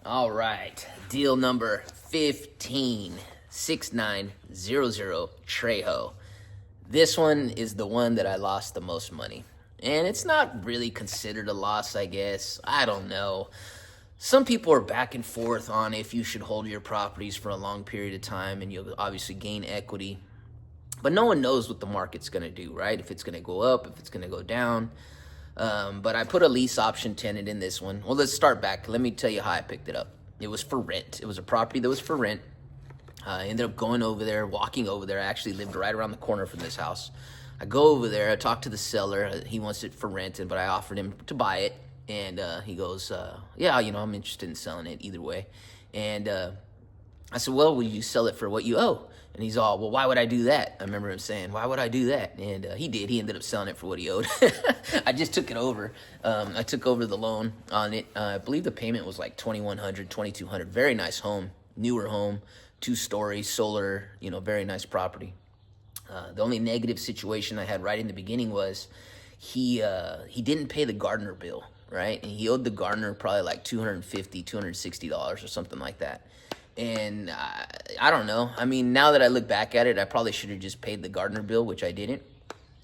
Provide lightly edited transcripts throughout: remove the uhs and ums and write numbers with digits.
All right, deal number 156900 Trejo. This one is the one that I lost the most money. And it's not really considered a loss, I guess. I don't know. Some people are back and forth on if you should hold your properties for a long period of time and you'll obviously gain equity. But no one knows what the market's going to do, right? If it's going to go up, if it's going to go down. But I put a lease option tenant in this one. Well, let's start back. Let me tell you how I picked it up. It was for rent. It was a property that was for rent. I ended up going over there, walking over there. I actually lived right around the corner from this house. I go over there. I talk to the seller. He wants it for rent, but I offered him to buy it. And he goes, yeah, I'm interested in selling it either way. And I said, well, will you sell it for what you owe? And he's all, well, why would I do that? I remember him saying, why would I do that? And he did. He ended up selling it for what he owed. I just took it over. I took over the loan on it. I believe the payment was like $2,100, $2,200. Very nice home, newer home, 2-story, solar, very nice property. The only negative situation I had right in the beginning was he didn't pay the gardener bill, right? And he owed the gardener probably like $250, $260 or something like that. And I don't know. I mean, now that I look back at it, I probably should have just paid the gardener bill, which I didn't.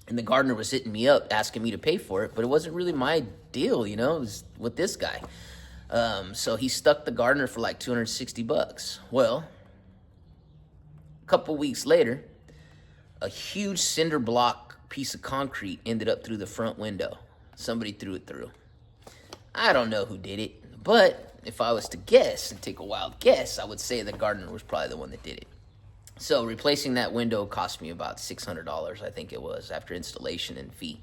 And the gardener was hitting me up, asking me to pay for it, but it wasn't really my deal, it was with this guy. So he stuck the gardener for like $260. Well, a couple weeks later, a huge cinder block piece of concrete ended up through the front window. Somebody threw it through. I don't know who did it, but if I was to guess and take a wild guess, I would say the gardener was probably the one that did it. So replacing that window cost me about $600, I think it was, after installation and fee.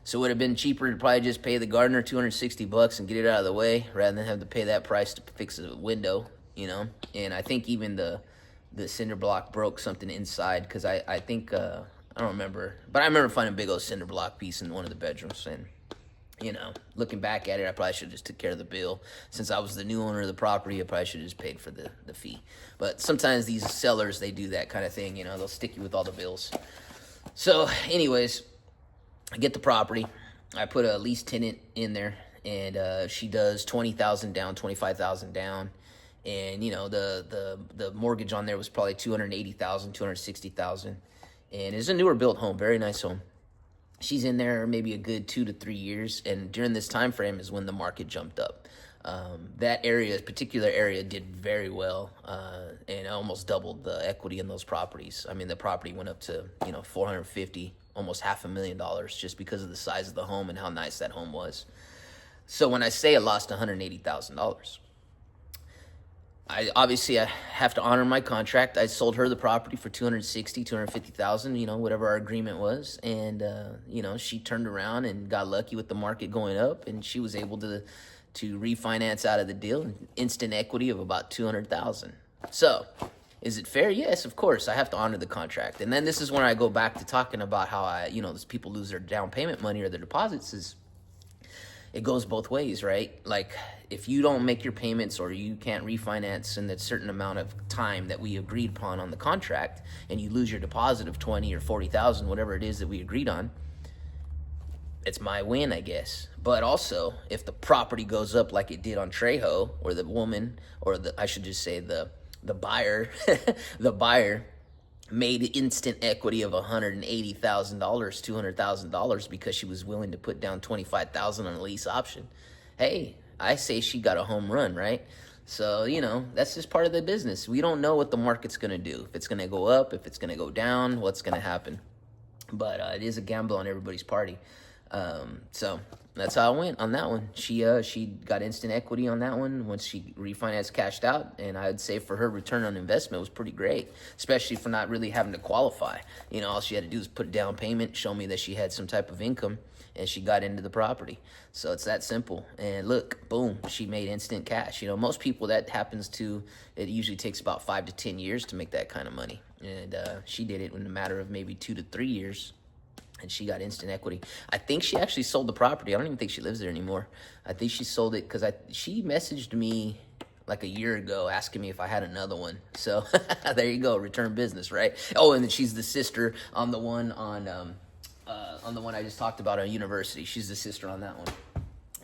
So it would have been cheaper to probably just pay the gardener $260 and get it out of the way rather than have to pay that price to fix a window, And I think even the cinder block broke something inside because I think, I don't remember, but I remember finding a big old cinder block piece in one of the bedrooms. And looking back at it, I probably should have just took care of the bill. Since I was the new owner of the property, I probably should have just paid for the fee. But sometimes these sellers, they do that kind of thing. They'll stick you with all the bills. So anyways, I get the property. I put a lease tenant in there, and she does $20,000 down, $25,000 down. And, the mortgage on there was probably $280,000, $260,000. And it's a newer built home, very nice home. She's in there maybe a good 2 to 3 years, and during this time frame is when the market jumped up. That particular area did very well, and almost doubled the equity in those properties. I mean, the property went up to $450, almost $500,000, just because of the size of the home and how nice that home was. So when I say I lost $180,000, I have to honor my contract. I sold her the property for $260,000, $250,000, whatever our agreement was. And, she turned around and got lucky with the market going up, and she was able to refinance out of the deal, instant equity of about $200,000. So is it fair? Yes, of course. I have to honor the contract. And then this is when I go back to talking about how those people lose their down payment money or their deposits. It goes both ways, right? Like, if you don't make your payments or you can't refinance in that certain amount of time that we agreed upon on the contract, and you lose your deposit of $20,000 or $40,000, whatever it is that we agreed on, it's my win, I guess. But also, if the property goes up like it did on Trejo, or the woman, or I should just say the buyer, the buyer made instant equity of $180,000, $200,000 because she was willing to put down $25,000 on a lease option. Hey, I say she got a home run, right? So, that's just part of the business. We don't know what the market's going to do. If it's going to go up, if it's going to go down, what's going to happen. But it is a gamble on everybody's party. So that's how I went on that one. She got instant equity on that one once she refinanced, cashed out, and I'd say for her return on investment was pretty great, especially for not really having to qualify. All she had to do was put a down payment, show me that she had some type of income, and she got into the property. So it's that simple. And look, boom, she made instant cash. Most people it usually takes about 5 to 10 years to make that kind of money. And she did it in a matter of maybe 2 to 3 years. And she got instant equity. I think she actually sold the property. I don't even think she lives there anymore. I think she sold it because she messaged me like a year ago asking me if I had another one. So there you go, return business, right? Oh, and then she's the sister on the one on the one I just talked about on University. She's the sister on that one.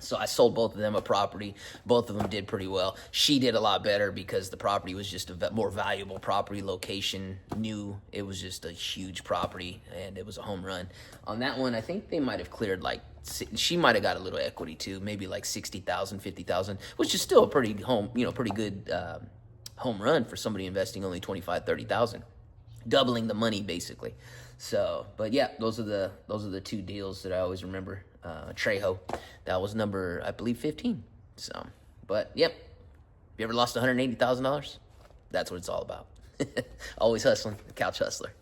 So I sold both of them a property. Both of them did pretty well. She did a lot better because the property was just a more valuable property, location, new. It was just a huge property, and it was a home run. On that one, I think they might have cleared like, she might have got a little equity too, maybe like 60,000, 50,000, which is still a pretty pretty good home run for somebody investing only 25, 30,000, doubling the money basically. So, but yeah, those are the two deals that I always remember. Trejo, that was number, I believe, 15. So, but yep, you ever lost $180,000? That's what it's all about. Always hustling, the Couch Hustler.